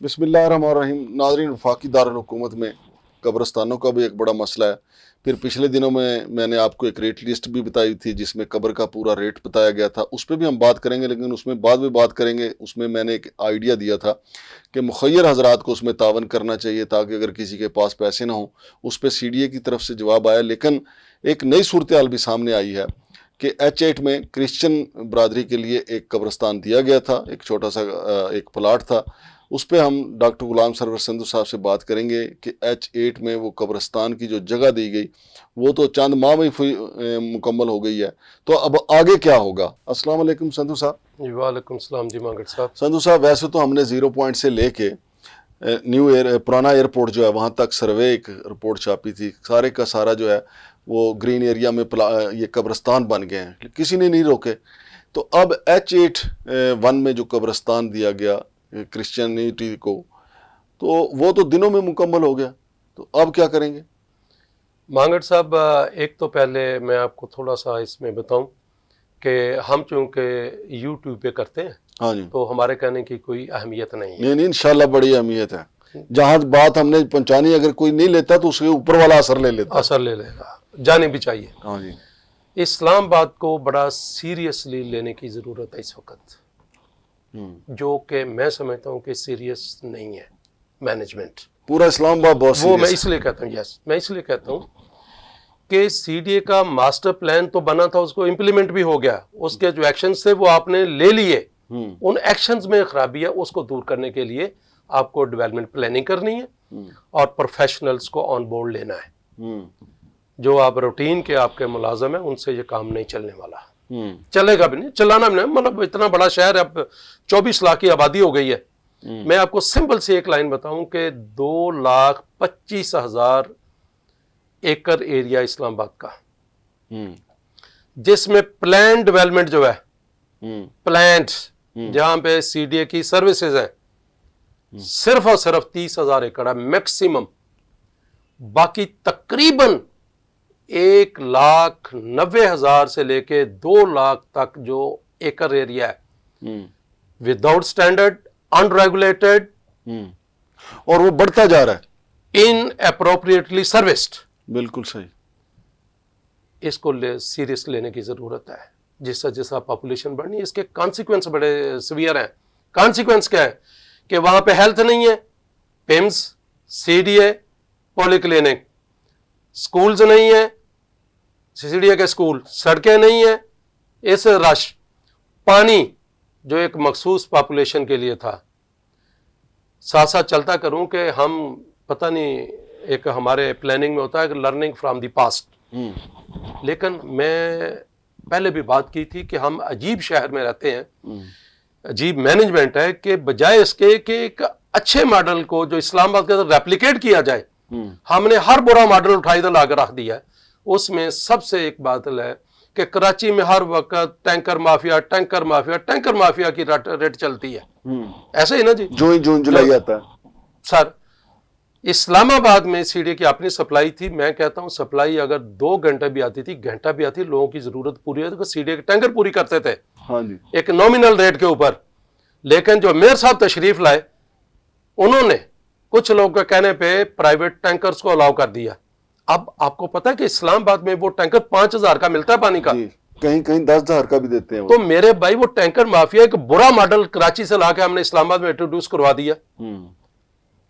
بسم اللہ الرحمن الرحیم. ناظرین, وفاقی دارالحکومت میں قبرستانوں کا بھی ایک بڑا مسئلہ ہے. پھر پچھلے دنوں میں نے آپ کو ایک ریٹ لسٹ بھی بتائی تھی جس میں قبر کا پورا ریٹ بتایا گیا تھا. اس پہ بھی ہم بات کریں گے, لیکن اس میں بعد میں بات کریں گے. اس میں نے ایک آئیڈیا دیا تھا کہ مخیر حضرات کو اس میں تعاون کرنا چاہیے تاکہ اگر کسی کے پاس پیسے نہ ہوں. اس پہ سی ڈی اے کی طرف سے جواب آیا, لیکن ایک نئی صورتحال بھی سامنے آئی ہے کہ H8 میں کرسچن برادری کے لیے ایک قبرستان دیا گیا تھا, ایک چھوٹا سا ایک پلاٹ تھا. اس پہ ہم ڈاکٹر غلام سرور سندھو صاحب سے بات کریں گے کہ H8 میں وہ قبرستان کی جو جگہ دی گئی وہ تو چند ماہ میں مکمل ہو گئی ہے, تو اب آگے کیا ہوگا؟ السلام علیکم سندھو صاحب. جی وعلیکم السلام. جی مانگڑ صاحب. سندھو صاحب, ویسے تو ہم نے 0 پوائنٹ سے لے کے پرانا ایئرپورٹ جو ہے وہاں تک سروے ایک رپورٹ چھاپی تھی. سارے کا سارا جو ہے وہ گرین ایریا میں یہ قبرستان بن گئے ہیں, کسی نے نہیں روکے. تو اب H8-1 میں جو قبرستان دیا گیا کرسچینٹی کو, تو وہ تو دنوں میں مکمل ہو گیا, تو اب کیا کریں گے؟ مانگڑ صاحب, ایک تو پہلے میں آپ کو تھوڑا سا اس میں بتاؤں کہ ہم چونکہ یوٹیوب پہ کرتے ہیں, ہاں جی, تو ہمارے کہنے کی کوئی اہمیت نہیں ہے. نہیں انشاءاللہ بڑی اہمیت ہے. جہاں بات ہم نے پہنچانی, اگر کوئی نہیں لیتا تو اس کے اوپر والا اثر لے لیتا. اثر لے لے گا, جانے بھی چاہیے. ہاں جی. اسلام آباد کو بڑا سیریسلی لینے کی ضرورت ہے اس وقت, جو کہ میں سمجھتا ہوں کہ سیریس نہیں ہے مینجمنٹ. پورا اسلام آباد بہت وہ میں سیریس اس لیے کہتا ہوں, میں اس لیے کہتا ہوں کہ سی ڈی اے کا ماسٹر پلان تو بنا تھا, اس کو امپلیمنٹ بھی ہو گیا. اس کے جو ایکشنز تھے وہ آپ نے لے لیے. ان ایکشنز میں خرابی ہے, اس کو دور کرنے کے لیے آپ کو ڈیولپمنٹ پلاننگ کرنی ہے اور پروفیشنلز کو آن بورڈ لینا ہے. جو آپ روٹین کے آپ کے ملازم ہیں ان سے یہ کام نہیں چلنے والا, چلے گا بھی نہیں, چلانا بھی نہیں. مطلب اتنا بڑا شہر ہے, اب 24 لاکھ کی آبادی ہو گئی ہے. میں آپ کو سمپل سے ایک لائن بتاؤں کہ 2,25,000 ایکڑ ایریا اسلام آباد کا, جس میں پلان ڈیولپمنٹ جو ہے, پلانٹ جہاں پہ سی ڈی اے کی سروسز ہیں, صرف اور صرف 30,000 ایکڑ ہے میکسیمم. باقی تقریباً 1,90,000 سے لے کے 2 لاکھ تک جو ایکڑ ایریا ہے وداؤٹ اسٹینڈرڈ, ان ریگولیٹڈ, اور وہ بڑھتا جا رہا ہے, ان اپروپریٹلی سروسڈ. بالکل صحیح. اس کو سیریس لینے کی ضرورت ہے. جس جیسا پاپولیشن بڑھنی, اس کے کانسیکوینس بڑے سیویئر ہیں. کانسیکوینس کیا ہے کہ وہاں پہ ہیلتھ نہیں ہے, PIMS, C D A, polyclinic, schools نہیں ہیں, سی ڈی اے کے سکول, سڑکیں نہیں ہیں, اس رش, پانی جو ایک مخصوص پاپولیشن کے لیے تھا. ساتھ ساتھ چلتا کروں کہ ہم پتہ نہیں, ایک ہمارے پلاننگ میں ہوتا ہے کہ لرننگ فرام دی پاسٹ, لیکن میں پہلے بھی بات کی تھی کہ ہم عجیب شہر میں رہتے ہیں, عجیب مینجمنٹ ہے کہ بجائے اس کے کہ ایک اچھے ماڈل کو جو اسلام آباد کے اندر ریپلیکیٹ کیا جائے, ہم نے ہر برا ماڈل اٹھائی تو لا کر رکھ دیا ہے. اس میں سب سے ایک بات ہے کہ کراچی میں ہر وقت ٹینکر مافیا کی ریٹ چلتی ہے. ایسے ہی نا جی, جون جولائی آتا ہے سر. اسلام آباد میں سی ڈی اے کی اپنی سپلائی تھی. میں کہتا ہوں سپلائی اگر 2 گھنٹے بھی آتی تھی, گھنٹہ بھی آتی, لوگوں کی ضرورت پوری ہوتی تو سی ڈی اے کے ٹینکر پوری کرتے تھے. ہاں جی, ایک نومینل ریٹ کے اوپر. لیکن جو میئر صاحب تشریف لائے, انہوں نے کچھ لوگوں کے کہنے پہ پرائیویٹ ٹینکرز کو الاؤ کر دیا. اب آپ کو پتا ہے کہ اسلام آباد میں وہ ٹینکر 5,000 کا ملتا ہے پانی کا, کہیں 10,000 کا بھی دیتے ہیں. تو میرے بھائی وہ ٹینکر مافیا ایک برا ماڈل کراچی سے لا کے ہم نے اسلام آباد میں انٹروڈیوس کروا دیا.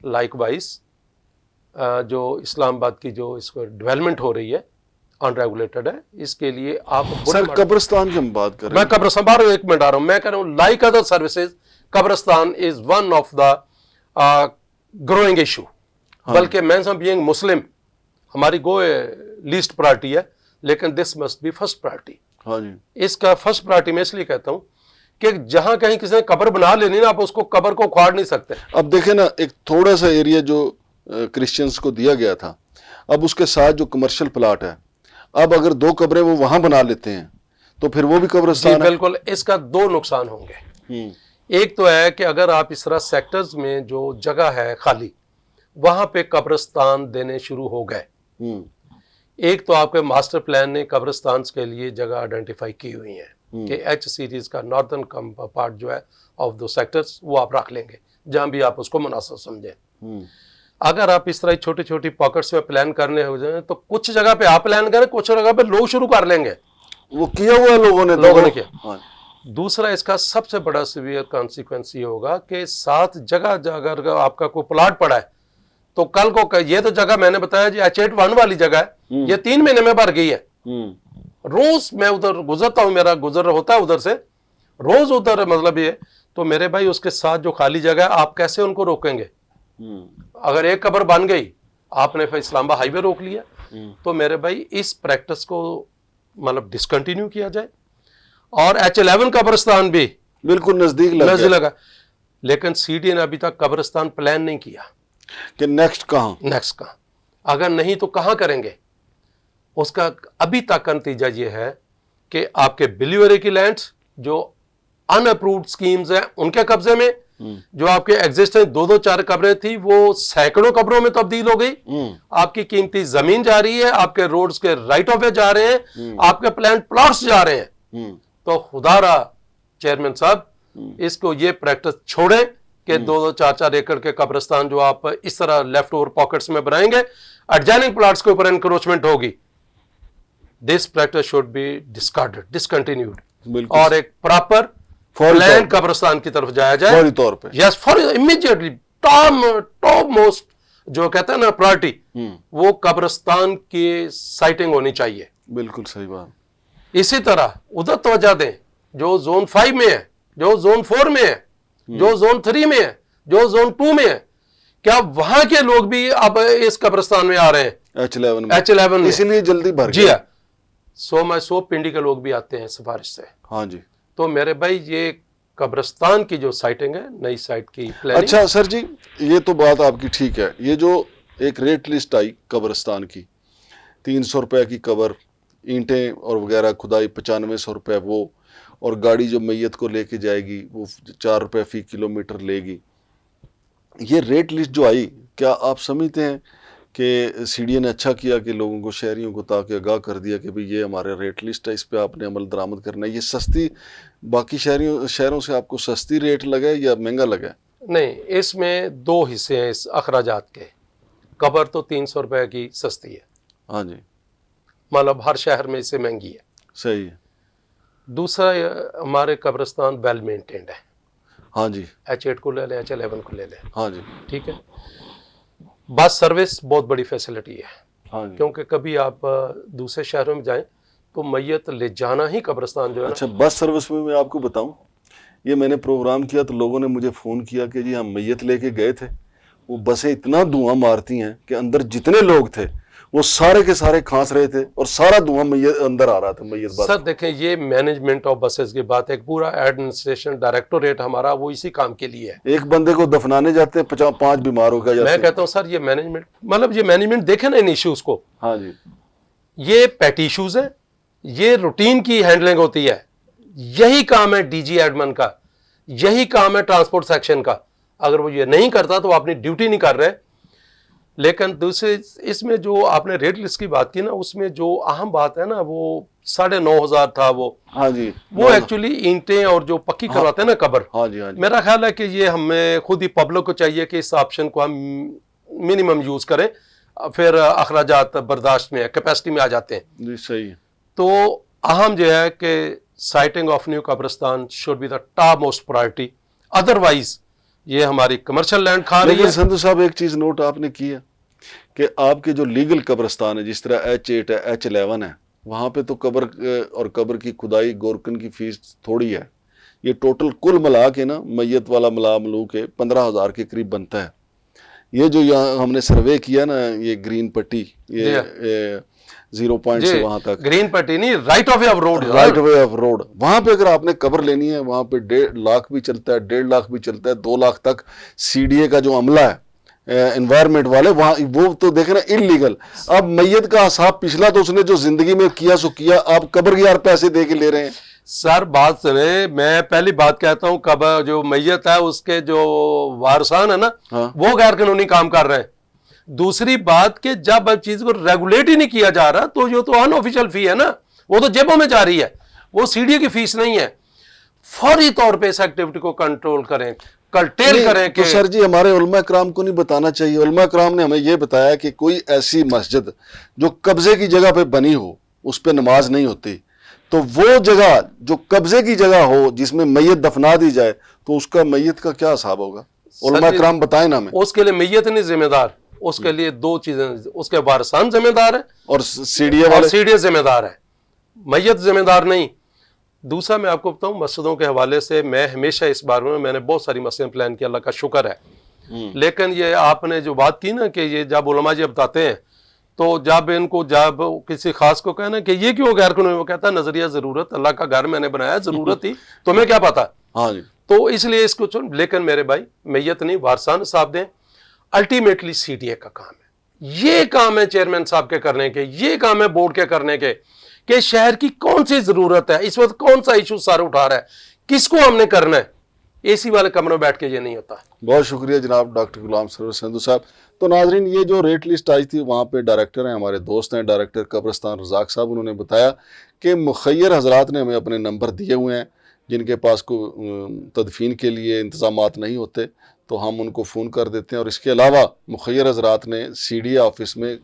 لائک وائز جو اسلام آباد کی جو اس کو ڈیولپمنٹ ہو رہی ہے ان ریگولیٹڈ ہے, اس کے لیے آپ سر قبرستان کی ہم بات کر رہے ہیں. میں قبرستان بار 1 منٹ آ رہا ہوں. میں کہہ رہا ہوں لائک ادر سروسز, قبرستان is one of the growing issue. بلکہ مینس آف بینگ مسلم ہماری گو لیسٹ پرائرٹی ہے, لیکن this must be first priority. ہاں جی, اس کا فرسٹ پرائرٹی میں اس لیے کہتا ہوں کہ جہاں کہیں کسی نے قبر بنا لینی نا, آپ اس کو قبر کو کھوار نہیں سکتے. اب دیکھیں نا, ایک تھوڑا سا ایریا جو کرسچنز کو دیا گیا تھا, اب اس کے ساتھ جو کمرشل پلاٹ ہے, اب اگر 2 قبریں وہ وہاں بنا لیتے ہیں تو پھر وہ بھی قبرستان ہے. بالکل. اس کا 2 نقصان ہوں گے. ایک تو ہے کہ اگر آپ اس طرح سیکٹرز میں جو جگہ ہے خالی, وہاں پہ قبرستان دینے شروع ہو گئے. ایک تو آپ کے ماسٹر پلان نے قبرستانز کے لیے جگہ آئیڈینٹیفائی کی ہوئی ہیں کہ H سیریز کا ناردرن پارٹ جو ہے آف دو سیکٹرز وہ آپ رکھ لیں گے, जहां भी आप उसको मुनासिब समझें। अगर आप इस तरह छोटी छोटी पॉकेट्स में प्लान करने हो जाए तो कुछ जगह पे आप प्लान करें, कुछ जगह पे लोग शुरू कर लेंगे। वो किया हुआ है लोगों ने किया। दूसरा इसका सबसे बड़ा सीवियर कॉन्सिक्वेंस ये होगा कि 7 जगह अगर आपका कोई प्लॉट पड़ा है तो कल को ये तो जगह मैंने बताया जी H81 वाली जगह है, ये 3 महीने में भर गई है। रोज मैं उधर गुजरता हूं, मेरा गुजर होता है उधर से, रोज उधर, मतलब ये तो मेरे भाई उसके साथ जो खाली जगह है आप कैसे उनको रोकेंगे? अगर एक कब्र बन गई, आपने फिर इस्लामाबाद हाईवे रोक लिया। तो मेरे भाई इस प्रैक्टिस को मतलब डिसकंटिन्यू किया जाए। और H11 कब्रिस्तान भी बिल्कुल नजदीक लगा, लेकिन सीडीए ने अभी तक कब्रिस्तान प्लान नहीं किया कि नेक्स्ट कहां, अगर नहीं तो कहां करेंगे। उसका अभी तक का नतीजा ये है कि आपके बिलीवरी की लैंड्स जो अनअप्रूव्ड स्कीम्स हैं उनके कब्जे में, जो आपके एग्जिस्टिंग 2-4 कब्रें थी वो सैकड़ों कब्रों में तब्दील हो गई। आपकी कीमती जमीन जा रही है, आपके रोड्स के राइट ऑफ वे जा रहे हैं, आपके प्लान प्लॉट्स जा रहे हैं। तो खुदारा चेयरमैन साहब, इसको ये प्रैक्टिस छोड़ें कि 2-4 एकड़ के कब्रिस्तान जो आप इस तरह लेफ्ट ओवर पॉकेट्स में बनाएंगे, एडजॉइनिंग प्लॉट्स के ऊपर एनक्रोचमेंट होगी। This practice should be discarded, discontinued, और एक प्रॉपर प्लान कब्रिस्तान की तरफ जाया जाए फौरी तौर पे। Yes, for immediately top most जो कहते हैं ना प्रायोरिटी, वो कब्रिस्तान की साइटिंग होनी चाहिए। बिल्कुल सही बात। इसी तरह उधर तवज्जो दें जो जोन 5 में है, जो जोन 4 में है, जो जोन 3 में है, जो जोन 2 में है। क्या वहां के लोग भी अब इस कब्रिस्तान में आ रहे हैं? H11 में, इसीलिए जल्दी भर जी हाँ। 100 पिंडी के लोग भी आते हैं सिफारिश से। हाँ जी। तो मेरे भाई ये कब्रिस्तान की जो साइटिंग है, नई साइट की प्लानिंग। अच्छा सर जी, ये तो बात आपकी ठीक है। ये जो एक रेट लिस्ट आई कब्रिस्तान की, 300 रुपए की कब्र, ईंटें और वगैरह खुदाई 9500 रुपए वो, और गाड़ी जो मैयत को लेके जाएगी वो 4 रुपए फी किलोमीटर लेगी। ये रेट लिस्ट जो आई, क्या आप समझते हैं कि सीडीए ने अच्छा किया कि लोगों को, शहरियों को ताकि आगाह कर दिया कि भाई ये हमारे रेट लिस्ट है, इस पे आपने अमल दरामद करना है? ये सस्ती, बाकी शहरों से आपको सस्ती रेट लगा है या महंगा लगा है? नहीं, इसमें 2 हिस्से हैं इस अखराजात के। कब्र तो 300 रुपए की सस्ती है, हाँ जी, मतलब हर शहर में इससे महंगी है, सही है। दूसरा हमारे कब्रिस्तान वेल मेंटेन्ड है, हाँ जी। H8 को ले लें, H11 को ले लें, हाँ जी, ठीक है। बस सर्विस बहुत बड़ी फैसिलिटी है, हाँ जी। क्योंकि कभी आप दूसरे शहरों में जाएं तो मैयत ले जाना ही कब्रिस्तान जो है। अच्छा, बस सर्विस में मैं आपको बताऊं, ये मैंने प्रोग्राम किया तो लोगों ने मुझे फ़ोन किया कि जी हम मैयत लेके गए थे, वो बसें इतना धुआं मारती हैं कि अंदर जितने लोग थे वो सारे के सारे खांस रहे थे और सारा धुआं मैयत अंदर आ रहा था मैयत बस। सर देखें, ये मैनेजमेंट ऑफ बसेस की बात है, एक पूरा एडमिनिस्ट्रेशन डायरेक्टोरेट हमारा वो इसी काम के लिए है। एक बंदे को दफनाने जाते हैं 5 बीमार हो गया। मैं कहता हूँ सर ये मैनेजमेंट, मतलब ये मैनेजमेंट देखे ना इन इश्यूज को। हाँ जी, ये पेट इश्यूज है, ये रूटीन की हैंडलिंग होती है, यही काम है डीजी एडमन का, यही काम है ट्रांसपोर्ट सेक्शन का। अगर वो ये नहीं करता तो अपनी ड्यूटी नहीं कर रहे। लेकिन दूसरे इसमें जो आपने रेट लिस्ट की बात की ना, उसमें जो अहम बात है ना, वो 9,500 था वो। हाँ जी, वो एक्चुअली ईंटें और जो पक्की करवाते हैं ना कब्र। हाँ जी, हाँ जी। मेरा ख्याल है कि ये हमें खुद ही पब्लिक को चाहिए कि इस ऑप्शन को हम मिनिमम यूज करें, फिर अखराजात बर्दाश्त में, कैपेसिटी में आ जाते हैं जी, सही है। तो अहम जो है कि साइटिंग ऑफ न्यू कब्रिस्तान should be the top most priority. Otherwise ये हमारी कमर्शियल लैंड खा रही है। संधू साहब, एक चीज नोट आपने की है कि आपके जो लीगल कब्रिस्तान है, जिस तरह H8 है, H11 है, वहां पे तो कब्र और कब्र की खुदाई गोरकन की फीस थोड़ी है। ये टोटल कुल मिला के ना, मैयत वाला मिला के 15,000 के करीब बनता है। ये जो यहाँ हमने सर्वे किया ना, ये ग्रीन पट्टी, ये 0 पॉइंट से वहां तक, ग्रीन पट्टी नहीं, right of way of road, right way of road, वहां पे अगर आपने कब्र लेनी है, वहां पे 1.5 लाख भी चलता है, 1.5 लाख भी चलता है, 2 लाख तक सीडीए का जो अमला है, एनवायरमेंट वाले, वहां वो तो देखे ना इलीगल। अब मैयत का हिसाब पिछला तो उसने जो जिंदगी में किया सो किया, आप कब्र के यार पैसे दे के ले रहे हैं। सर बात सुने, मैं पहली बात कहता हूँ, कब्र जो मैयत है उसके जो वारसान है ना, हाँ। वो गैर कानूनी काम कर रहे हैं। दूसरी बात कि जब अब चीज को रेगुलेट ही नहीं किया जा रहा तो जो तो अनऑफिशियल फी है ना, वो तो जेबों में जा रही है, वो सीडीए की फीस नहीं है। फौरी तौर पे इस एक्टिविटी को कंट्रोल करें। कर्टेल करें तो कि सर जी हमारे उलमा कराम को नहीं बताना चाहिए? उलमा कराम ने हमें ये बताया कि कोई ऐसी मस्जिद जो कब्जे की जगह पे बनी हो उस पे नमाज नहीं होती, तो वो जगह जो कब्जे की जगह हो जिसमें मैयत दफना दी जाए तो उसका मैयत का क्या हिसाब होगा? उलमा सर, कराम बताएं ना हमें। उसके लिए मैयत नहीं जिम्मेदार, उसके लिए दो चीजें, उसके वारसान जिम्मेदार है और सीडीए और वाले सीडीए जिम्मेदार है, मैयत जिम्मेदार नहीं। दूसरा मैं आपको बताऊं, मस्जिदों के हवाले से मैं हमेशा इस बारे में मैंने बहुत सारी मसले प्लान किया, अल्लाह का शुक्र है। लेकिन ये आपने जो बात की ना कि ये जब उलमा जी बताते हैं तो जब इनको जब किसी खास को कहना कि ये क्यों गैर कानूनी, वो कहता है नजरिया जरूरत, अल्लाह का घर मैंने बनाया, जरूरत थी, तुम्हें क्या पता। हाँ जी, तो इसलिए इसको चुन, लेकिन मेरे भाई मैयत नहीं, वारसान साहब दें, अल्टीमेटली सीडीए का काम है, ये काम है चेयरमैन साहब के करने के, ये काम है बोर्ड के करने के, कि शहर की कौन सी जरूरत है इस वक्त, कौन सा इशू सारे उठा रहा है, किसको हमने करना है। एसी वाले कमरे में बैठ के ये नहीं होता। बहुत शुक्रिया जनाब डॉक्टर गुलाम सरवर संधू साहब। तो नाजरीन ये जो रेट लिस्ट आई थी वहाँ पे डायरेक्टर हैं, हमारे दोस्त हैं डायरेक्टर कब्रिस्तान रज़ाक साहब, उन्होंने बताया कि मुखय्यर हजरात ने हमें अपने नंबर दिए हुए हैं जिनके पास को तदफीन के लिए इंतज़ामात नहीं होते तो हम उनको फ़ोन कर देते हैं। और इसके अलावा मुखय्यर हजरात ने सीडीए ऑफिस में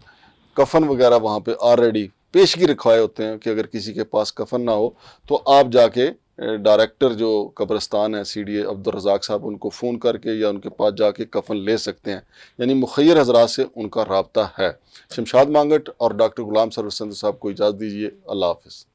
कफन वगैरह वहाँ पे ऑलरेडी पेशगी रखवाए होते हैं कि अगर किसी के पास कफन ना हो तो आप जाके डायरेक्टर जो कब्रिस्तान है सीडीए अब्दुल रज़ाक साहब, उनको फ़ोन करके या उनके पास जाके कफन ले सकते हैं। यानी मुखय्यर हजरात से उनका राब्ता है। शमशाद मांगट और डॉक्टर गुलाम सरवर संधू साहब को इजाज़त दीजिए। अल्लाह हाफ़िज़।